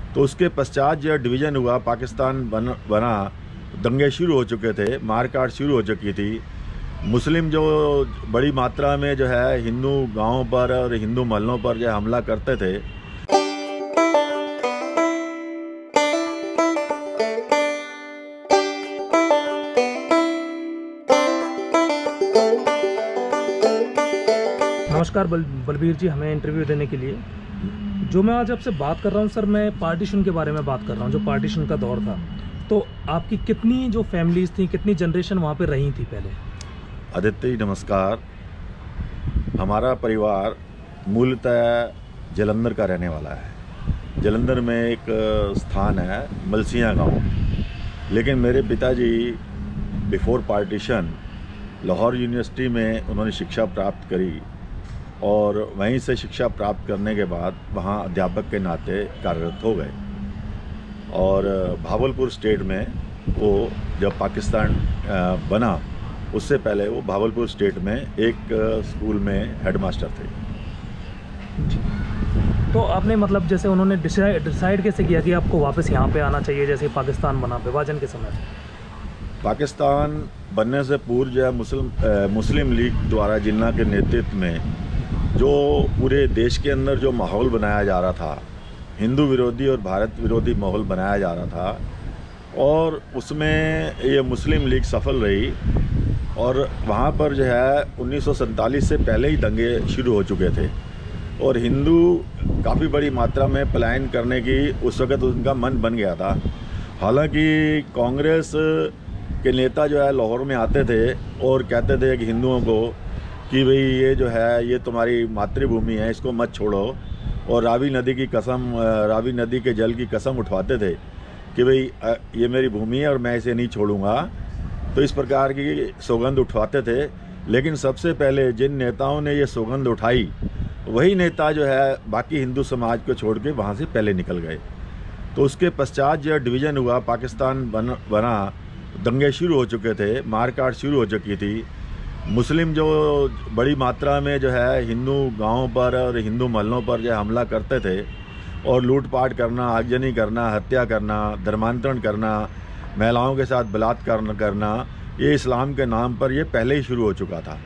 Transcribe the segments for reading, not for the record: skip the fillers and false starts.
तो उसके पश्चात जो डिवीज़न हुआ, पाकिस्तान बना, दंगे शुरू हो चुके थे, मारकाट शुरू हो चुकी थी। मुस्लिम जो बड़ी मात्रा में जो है हिंदू गांवों पर और हिंदू महलों पर जो हमला करते थे। नमस्कार बलबीर जी, हमें इंटरव्यू देने के लिए। जो मैं आज आपसे बात कर रहा हूँ सर, मैं पार्टीशन के बारे में बात कर रहा हूँ, जो पार्टीशन का दौर था। तो आपकी कितनी जो फैमिलीज थी, कितनी जनरेशन वहाँ पे रही थी पहले? आदित्य, नमस्कार। हमारा परिवार मूलतः जालंधर का रहने वाला है। जालंधर में एक स्थान है मलसियाँ गांव, लेकिन मेरे पिताजी बिफोर पार्टीशन लाहौर यूनिवर्सिटी में उन्होंने शिक्षा प्राप्त करी और वहीं से शिक्षा प्राप्त करने के बाद वहाँ अध्यापक के नाते कार्यरत हो गए। और भावलपुर स्टेट में वो जब पाकिस्तान बना, उससे पहले वो भावलपुर स्टेट में एक स्कूल में हेडमास्टर थे। तो आपने मतलब जैसे उन्होंने डिसाइड कैसे किया कि आपको वापस यहाँ पे आना चाहिए, जैसे पाकिस्तान बना विभाजन के समय? पाकिस्तान बनने से पूर्व जो है मुस्लिम लीग द्वारा जिन्ना के नेतृत्व में जो पूरे देश के अंदर जो माहौल बनाया जा रहा था, हिंदू विरोधी और भारत विरोधी माहौल बनाया जा रहा था, और उसमें ये मुस्लिम लीग सफल रही। और वहाँ पर जो है 1947 से पहले ही दंगे शुरू हो चुके थे और हिंदू काफ़ी बड़ी मात्रा में पलायन करने की उस वक़्त उनका मन बन गया था। हालांकि कांग्रेस के नेता जो है लाहौर में आते थे और कहते थे कि हिंदुओं को कि भाई ये जो है ये तुम्हारी मातृभूमि है, इसको मत छोड़ो, और रावी नदी के जल की कसम उठवाते थे कि भाई ये मेरी भूमि है और मैं इसे नहीं छोड़ूंगा। तो इस प्रकार की सौगंध उठवाते थे। लेकिन सबसे पहले जिन नेताओं ने ये सौगंध उठाई, वही नेता जो है बाकी हिंदू समाज को छोड़ के वहाँ से पहले निकल गए। तो उसके पश्चात जो डिवीज़न हुआ, पाकिस्तान बना, दंगे शुरू हो चुके थे, मारकाट शुरू हो चुकी थी। मुस्लिम जो बड़ी मात्रा में जो है हिंदू गांवों पर और हिंदू महलों पर जो हमला करते थे और लूटपाट करना, आगजनी करना, हत्या करना, धर्मांतरण करना, महिलाओं के साथ बलात्कार करना, ये इस्लाम के नाम पर ये पहले ही शुरू हो चुका था।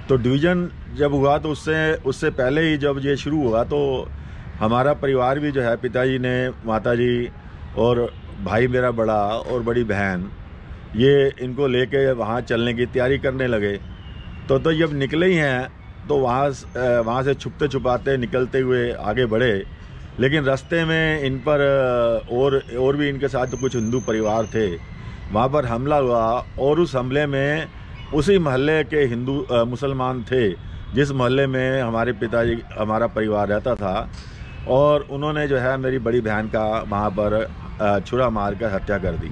तो डिवीज़न जब हुआ तो उससे पहले ही जब ये शुरू हुआ तो हमारा परिवार भी जो है, पिताजी ने, माताजी और भाई मेरा बड़ा और बड़ी बहन, ये इनको लेके वहाँ चलने की तैयारी करने लगे। तो जब निकले ही हैं तो वहाँ से छुपते छुपाते निकलते हुए आगे बढ़े। लेकिन रास्ते में इन पर और भी इनके साथ कुछ हिंदू परिवार थे, वहाँ पर हमला हुआ। और उस हमले में उसी मोहल्ले के हिंदू मुसलमान थे जिस मोहल्ले में हमारा परिवार रहता था, और उन्होंने जो है मेरी बड़ी बहन का वहाँ पर छुरा मार कर हत्या कर दी।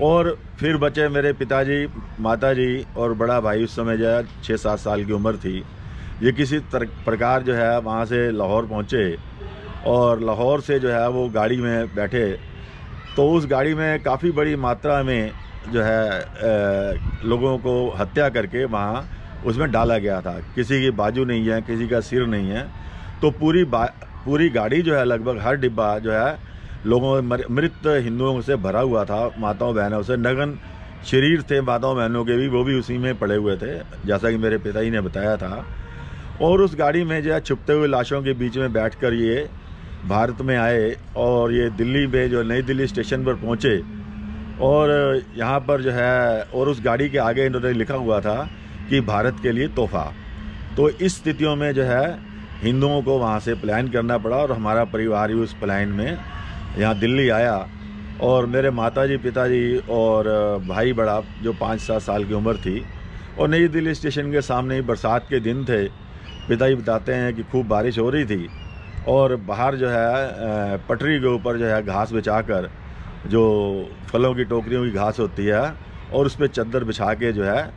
और फिर बचे मेरे पिताजी, माताजी और बड़ा भाई। उस समय जो है 6-7 साल की उम्र थी। ये किसी प्रकार जो है वहाँ से लाहौर पहुँचे और लाहौर से जो है वो गाड़ी में बैठे। तो उस गाड़ी में काफ़ी बड़ी मात्रा में जो है लोगों को हत्या करके वहाँ उसमें डाला गया था। किसी की बाजू नहीं है, किसी का सिर नहीं है। तो पूरी गाड़ी जो है, लगभग हर डिब्बा जो है लोगों मृत हिंदुओं से भरा हुआ था, माताओं बहनों से। नग्न शरीर थे माताओं बहनों के भी, वो भी उसी में पड़े हुए थे, जैसा कि मेरे पिताजी ने बताया था। और उस गाड़ी में जो है छुपते हुए लाशों के बीच में बैठकर ये भारत में आए और ये दिल्ली में जो नई दिल्ली स्टेशन पर पहुँचे। और यहाँ पर जो है, और उस गाड़ी के आगे इन्होंने लिखा हुआ था कि भारत के लिए तोहफा। तो इस स्थितियों में जो है हिंदुओं को वहाँ से पलायन करना पड़ा और हमारा परिवार भी उस पलायन में यहाँ दिल्ली आया। और मेरे माताजी, पिताजी और भाई बड़ा, जो 5-7 साल की उम्र थी, और नई दिल्ली स्टेशन के सामने ही बरसात के दिन थे। पिताजी बताते हैं कि खूब बारिश हो रही थी और बाहर जो है पटरी के ऊपर जो है घास बिछाकर, जो फलों की टोकरियों की घास होती है, और उस पर चद्दर बिछा के जो है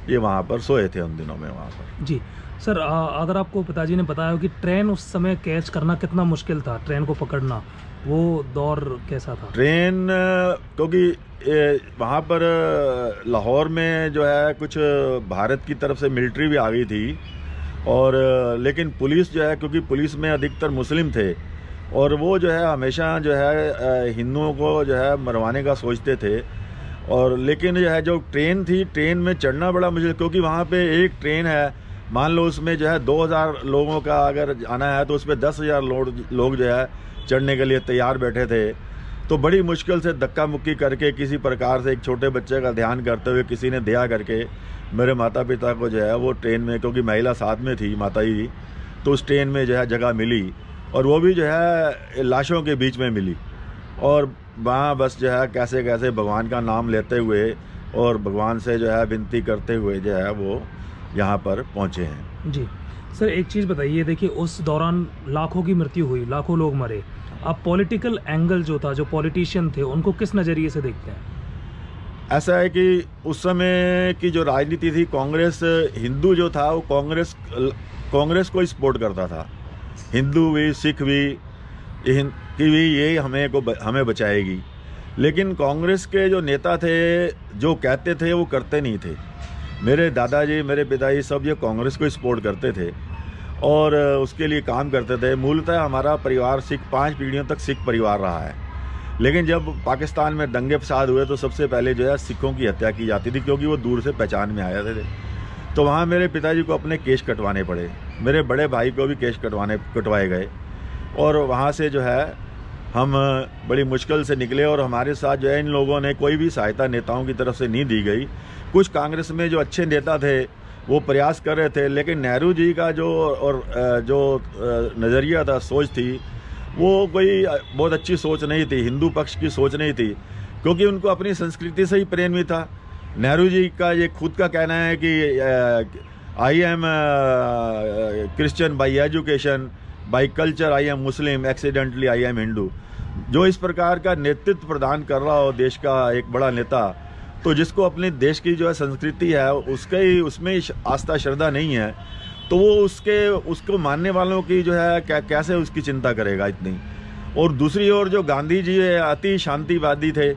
ये वहाँ पर सोए थे उन दिनों में वहाँ पर। जी सर, अगर आपको पिताजी ने बताया कि ट्रेन उस समय कैच करना कितना मुश्किल था, ट्रेन को पकड़ना, वो दौर कैसा था? ट्रेन, क्योंकि वहाँ पर लाहौर में जो है कुछ भारत की तरफ से मिलिट्री भी आ गई थी, और लेकिन पुलिस जो है, क्योंकि पुलिस में अधिकतर मुस्लिम थे, और वो जो है हमेशा जो है हिंदुओं को जो है मरवाने का सोचते थे। और लेकिन जो है जो ट्रेन थी, ट्रेन में चढ़ना बड़ा मुश्किल, क्योंकि वहाँ पे एक ट्रेन है, मान लो उसमें जो है 2000 लोगों का अगर आना है तो उस पर 10,000 लोग जो है चढ़ने के लिए तैयार बैठे थे। तो बड़ी मुश्किल से धक्का मुक्की करके किसी प्रकार से एक छोटे बच्चे का ध्यान करते हुए किसी ने दया करके मेरे माता पिता को जो है वो ट्रेन में, क्योंकि महिला साथ में थी माता जी, तो उस ट्रेन में जो है जगह मिली, और वो भी जो है लाशों के बीच में मिली। और वहाँ बस जो है कैसे कैसे भगवान का नाम लेते हुए और भगवान से जो है विनती करते हुए जो है वो यहाँ पर पहुँचे हैं। जी सर, एक चीज़ बताइए, देखिए उस दौरान लाखों की मृत्यु हुई, लाखों लोग मरे। अब पॉलिटिकल एंगल जो था, जो पॉलिटिशियन थे, उनको किस नज़रिए से देखते हैं? ऐसा है कि उस समय की जो राजनीति थी, कांग्रेस, हिंदू जो था वो कांग्रेस को ही सपोर्ट करता था। हिंदू भी, सिख भी कि भी ये हमें बचाएगी। लेकिन कांग्रेस के जो नेता थे, जो कहते थे वो करते नहीं थे। मेरे दादाजी, मेरे पिताजी सब ये कांग्रेस को सपोर्ट करते थे और उसके लिए काम करते थे। मूलतः हमारा परिवार सिख, 5 पीढ़ियों तक सिख परिवार रहा है। लेकिन जब पाकिस्तान में दंगे फसाद हुए तो सबसे पहले जो है सिखों की हत्या की जाती थी, क्योंकि वो दूर से पहचान में आए थे। तो वहाँ मेरे पिताजी को अपने केश कटवाने पड़े, मेरे बड़े भाई को भी केश कटवाए गए, और वहाँ से जो है हम बड़ी मुश्किल से निकले। और हमारे साथ जो है इन लोगों ने कोई भी सहायता नेताओं की तरफ से नहीं दी गई। कुछ कांग्रेस में जो अच्छे नेता थे वो प्रयास कर रहे थे, लेकिन नेहरू जी का जो नज़रिया था, सोच थी, वो कोई बहुत अच्छी सोच नहीं थी, हिंदू पक्ष की सोच नहीं थी, क्योंकि उनको अपनी संस्कृति से ही प्रेम ही था। नेहरू जी का ये खुद का कहना है कि I am Christian by education, by culture I am Muslim, accidentally I am Hindu. जो इस प्रकार का नेतृत्व प्रदान कर रहा हो देश का एक बड़ा नेता, तो जिसको अपने देश की जो है संस्कृति है उसमें आस्था श्रद्धा नहीं है, तो वो उसको मानने वालों की जो है कैसे उसकी चिंता करेगा इतनी। और दूसरी ओर जो गांधी जी है, अति शांतिवादी थे।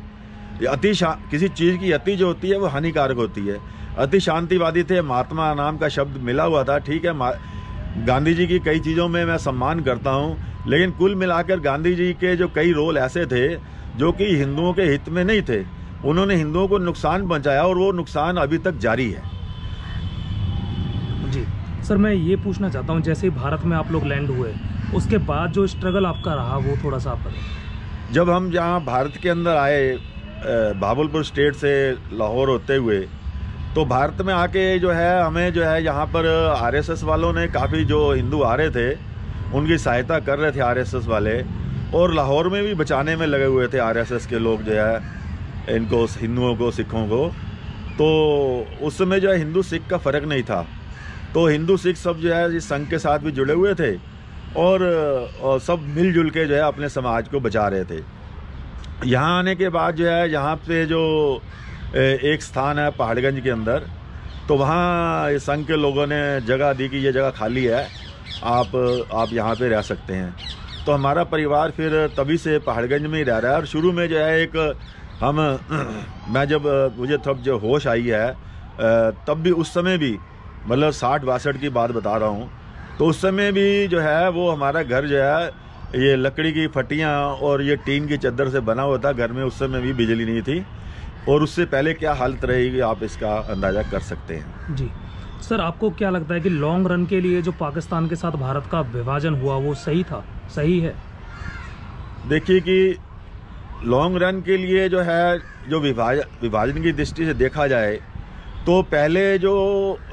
किसी चीज़ की अति जो होती है वो हानिकारक होती है। अति शांतिवादी थे, महात्मा नाम का शब्द मिला हुआ था। ठीक है, गांधी जी की कई चीज़ों में मैं सम्मान करता हूँ, लेकिन कुल मिलाकर गांधी जी के जो कई रोल ऐसे थे जो कि हिंदुओं के हित में नहीं थे। उन्होंने हिंदुओं को नुकसान पहुंचाया और वो नुकसान अभी तक जारी है। जी सर, मैं ये पूछना चाहता हूँ, जैसे भारत में आप लोग लैंड हुए, उसके बाद जो स्ट्रगल आपका रहा वो थोड़ा सा आप बताएं। जब हम जहाँ भारत के अंदर आए, भावलपुर स्टेट से लाहौर होते हुए, तो भारत में आके जो है हमें जो है यहाँ पर आरएसएस वालों ने काफ़ी, जो हिंदू आ रहे थे उनकी सहायता कर रहे थे आरएसएस वाले, और लाहौर में भी बचाने में लगे हुए थे आरएसएस के लोग जो है इनको, हिंदुओं को, सिखों को। तो उस समय जो है हिंदू सिख का फ़र्क नहीं था, तो हिंदू सिख सब जो है इस संघ के साथ भी जुड़े हुए थे और सब मिलजुल के जो है अपने समाज को बचा रहे थे। यहाँ आने के बाद जो है यहाँ पे जो एक स्थान है पहाड़गंज के अंदर, तो वहाँ संघ के लोगों ने जगह दी कि ये जगह खाली है, आप यहाँ पे रह सकते हैं। तो हमारा परिवार फिर तभी से पहाड़गंज में ही रह रहा है। और शुरू में जो है मैं जब मुझे तब जो होश आई है, तब भी उस समय भी, मतलब 60-62 की बात बता रहा हूँ, तो उस समय भी जो है वो हमारा घर जो है ये लकड़ी की फटियाँ और ये टीन की चादर से बना हुआ था। घर में उस समय भी बिजली नहीं थी, और उससे पहले क्या हालत रहेगी आप इसका अंदाज़ा कर सकते हैं। जी सर, आपको क्या लगता है कि लॉन्ग रन के लिए जो पाकिस्तान के साथ भारत का विभाजन हुआ वो सही था, सही है? देखिए कि लॉन्ग रन के लिए जो है, जो विभाजन की दृष्टि से देखा जाए, तो पहले जो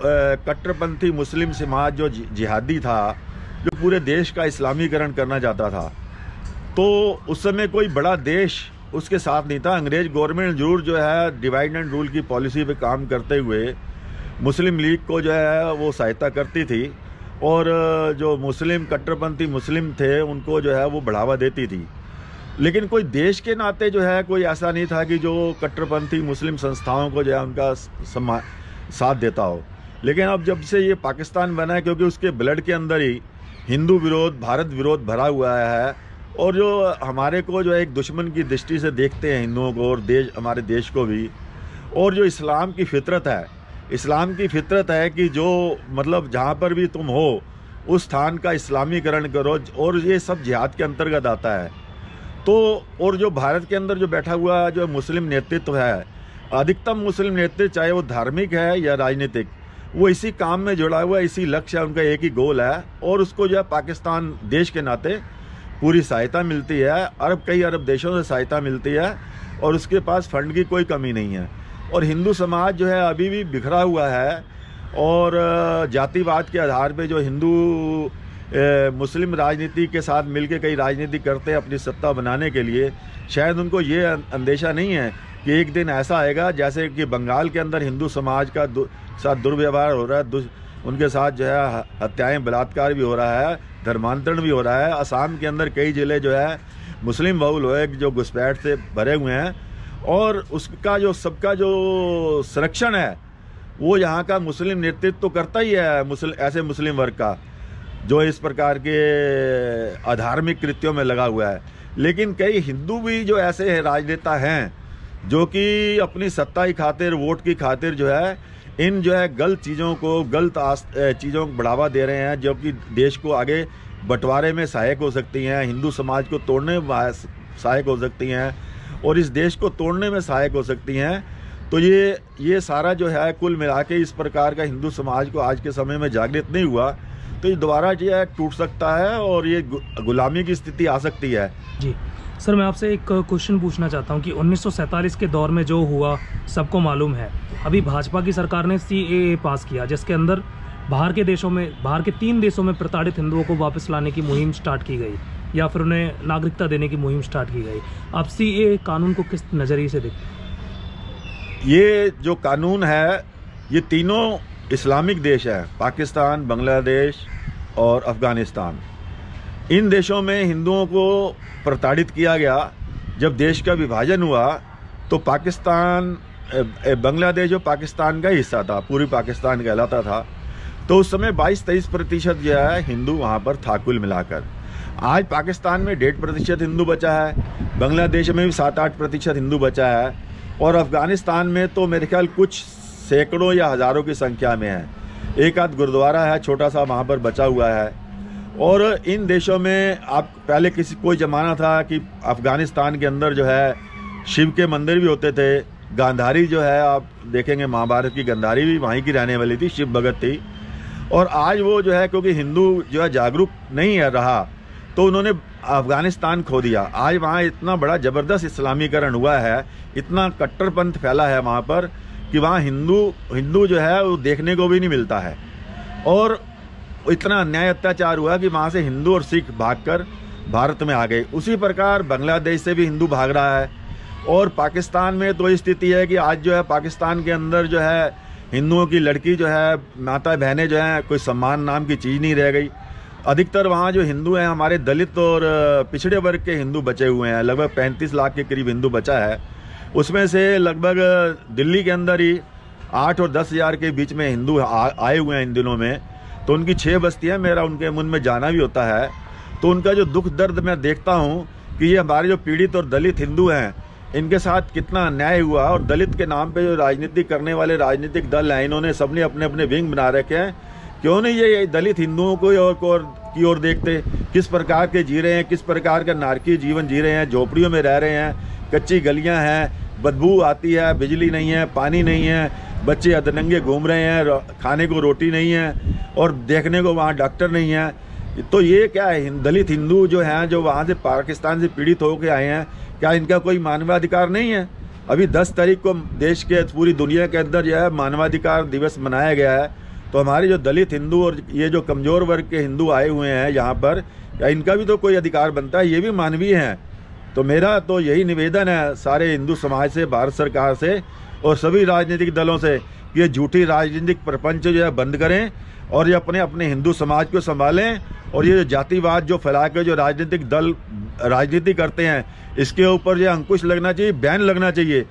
कट्टरपंथी मुस्लिम समाज जो जिहादी था, जो पूरे देश का इस्लामीकरण करना चाहता था, तो उस समय कोई बड़ा देश उसके साथ नहीं था। अंग्रेज गवर्नमेंट जरूर जो है डिवाइड एंड रूल की पॉलिसी पे काम करते हुए मुस्लिम लीग को जो है वो सहायता करती थी, और जो मुस्लिम कट्टरपंथी मुस्लिम थे उनको जो है वो बढ़ावा देती थी। लेकिन कोई देश के नाते जो है कोई ऐसा नहीं था कि जो कट्टरपंथी मुस्लिम संस्थाओं को जो है उनका साथ देता हो। लेकिन अब जब से ये पाकिस्तान बना है, क्योंकि उसके ब्लड के अंदर ही हिंदू विरोध, भारत विरोध भरा हुआ है, और जो हमारे को जो है एक दुश्मन की दृष्टि से देखते हैं हिंदुओं को और हमारे देश को भी। और जो इस्लाम की फितरत है कि जो मतलब जहाँ पर भी तुम हो उस स्थान का इस्लामीकरण करो, और ये सब जिहाद के अंतर्गत आता है। तो और जो भारत के अंदर जो बैठा हुआ जो मुस्लिम नेतृत्व है, अधिकतम मुस्लिम नेतृत्व, चाहे वो धार्मिक है या राजनीतिक, वो इसी काम में जुड़ा हुआ है, इसी लक्ष्य है, उनका एक ही गोल है, और उसको जो है पाकिस्तान देश के नाते पूरी सहायता मिलती है। कई अरब देशों से सहायता मिलती है, और उसके पास फंड की कोई कमी नहीं है। और हिंदू समाज जो है अभी भी बिखरा हुआ है, और जातिवाद के आधार पे जो हिंदू मुस्लिम राजनीति के साथ मिलकर कई राजनीति करते हैं अपनी सत्ता बनाने के लिए, शायद उनको ये अंदेशा नहीं है कि एक दिन ऐसा आएगा जैसे कि बंगाल के अंदर हिंदू समाज का साथ दुर्व्यवहार हो रहा है, उनके साथ जो है हत्याएं, बलात्कार भी हो रहा है, धर्मांतरण भी हो रहा है। असम के अंदर कई जिले जो है मुस्लिम बहुल हुए, जो घुसपैठ से भरे हुए हैं, और उसका जो सबका जो संरक्षण है वो यहाँ का मुस्लिम नेतृत्व तो करता ही है, ऐसे मुस्लिम वर्ग का जो इस प्रकार के अधार्मिक कृत्यों में लगा हुआ है। लेकिन कई हिंदू भी जो ऐसे राजनेता हैं जो कि अपनी सत्ता की खातिर, वोट की खातिर जो है इन जो है गलत चीज़ों को, गलत चीज़ों को बढ़ावा दे रहे हैं, जो कि देश को आगे बंटवारे में सहायक हो सकती हैं, हिंदू समाज को तोड़ने में सहायक हो सकती हैं, और इस देश को तोड़ने में सहायक हो सकती हैं। तो ये सारा जो है कुल मिला के इस प्रकार का हिंदू समाज को आज के समय में जागृत नहीं हुआ, तो ये दोबारा जो है टूट सकता है, और ये गुलामी की स्थिति आ सकती है। जी सर, मैं आपसे एक क्वेश्चन पूछना चाहता हूं कि 1947 के दौर में जो हुआ सबको मालूम है। अभी भाजपा की सरकार ने CAA पास किया, जिसके अंदर बाहर के 3 देशों में प्रताड़ित हिंदुओं को वापस लाने की मुहिम स्टार्ट की गई, या फिर उन्हें नागरिकता देने की मुहिम स्टार्ट की गई। आप CAA कानून को किस नज़रिए से देखते हैं? ये जो कानून है, ये तीनों इस्लामिक देश है, पाकिस्तान, बांग्लादेश और अफ़गानिस्तान। इन देशों में हिंदुओं को प्रताड़ित किया गया। जब देश का विभाजन हुआ तो पाकिस्तान, बांग्लादेश जो पाकिस्तान का हिस्सा था, पूरी पाकिस्तान कहलाता था, तो उस समय 22-23% जो है हिंदू वहाँ पर था कुल मिलाकर। आज पाकिस्तान में 1.5% हिंदू बचा है, बांग्लादेश में भी 7-8% हिंदू बचा है, और अफ़गानिस्तान में तो मेरे ख्याल कुछ सैकड़ों या हज़ारों की संख्या में है। एक आध गुरुद्वारा है छोटा सा वहाँ पर बचा हुआ है। और इन देशों में आप पहले कोई ज़माना था कि अफ़गानिस्तान के अंदर जो है शिव के मंदिर भी होते थे। गांधारी जो है, आप देखेंगे महाभारत की गांधारी भी वहीं की रहने वाली थी, शिव भगत थी। और आज वो जो है, क्योंकि हिंदू जो है जागरूक नहीं है रहा, तो उन्होंने अफ़गानिस्तान खो दिया। आज वहाँ इतना बड़ा ज़बरदस्त इस्लामीकरण हुआ है, इतना कट्टरपंथ फैला है वहाँ पर कि वहाँ हिंदू जो है वो देखने को भी नहीं मिलता है। और इतना अन्याय अत्याचार हुआ कि वहाँ से हिंदू और सिख भागकर भारत में आ गए। उसी प्रकार बांग्लादेश से भी हिंदू भाग रहा है। और पाकिस्तान में तो स्थिति है कि आज जो है पाकिस्तान के अंदर जो है हिंदुओं की लड़की जो है, माता बहनें जो हैं, कोई सम्मान नाम की चीज़ नहीं रह गई। अधिकतर वहाँ जो हिंदू हैं हमारे दलित और पिछड़े वर्ग के हिंदू बचे हुए हैं। लगभग 35 लाख के करीब हिंदू बचा है। उसमें से लगभग दिल्ली के अंदर ही 8 और 10 हज़ार के बीच में हिंदू आए हुए हैं इन दिनों में। तो उनकी 6 बस्तियाँ, मेरा उनके मुन में जाना भी होता है। तो उनका जो दुख दर्द मैं देखता हूँ कि ये हमारे जो पीड़ित और दलित हिंदू हैं, इनके साथ कितना अन्याय हुआ। और दलित के नाम पे जो राजनीति करने वाले राजनीतिक दल हैं, इन्होंने सबने अपने अपने विंग बना रखे हैं। क्यों नहीं ये दलित हिंदुओं को की ओर देखते, किस प्रकार के जी रहे हैं, किस प्रकार का नारकीय जीवन जी रहे हैं, झोपड़ियों में रह रहे हैं, कच्ची गलियां हैं, बदबू आती है, बिजली नहीं है, पानी नहीं है, बच्चे अधनंगे घूम रहे हैं, खाने को रोटी नहीं है, और देखने को वहाँ डॉक्टर नहीं है। तो ये क्या है, दलित हिंदू जो हैं, जो वहाँ से पाकिस्तान से पीड़ित होकर आए हैं, क्या इनका कोई मानवाधिकार नहीं है? अभी 10 तारीख को देश के पूरी दुनिया के अंदर जो है मानवाधिकार दिवस मनाया गया है। तो हमारे जो दलित हिंदू और ये जो कमज़ोर वर्ग के हिंदू आए हुए हैं यहाँ पर, क्या इनका भी तो कोई अधिकार बनता है? ये भी मानवीय हैं। तो मेरा तो यही निवेदन है सारे हिंदू समाज से, भारत सरकार से और सभी राजनीतिक दलों से कि ये झूठी राजनीतिक प्रपंच जो है बंद करें, और ये अपने अपने हिंदू समाज को संभालें। और ये जो जातिवाद जो फैला के जो राजनीतिक दल राजनीति करते हैं, इसके ऊपर ये अंकुश लगना चाहिए, बैन लगना चाहिए।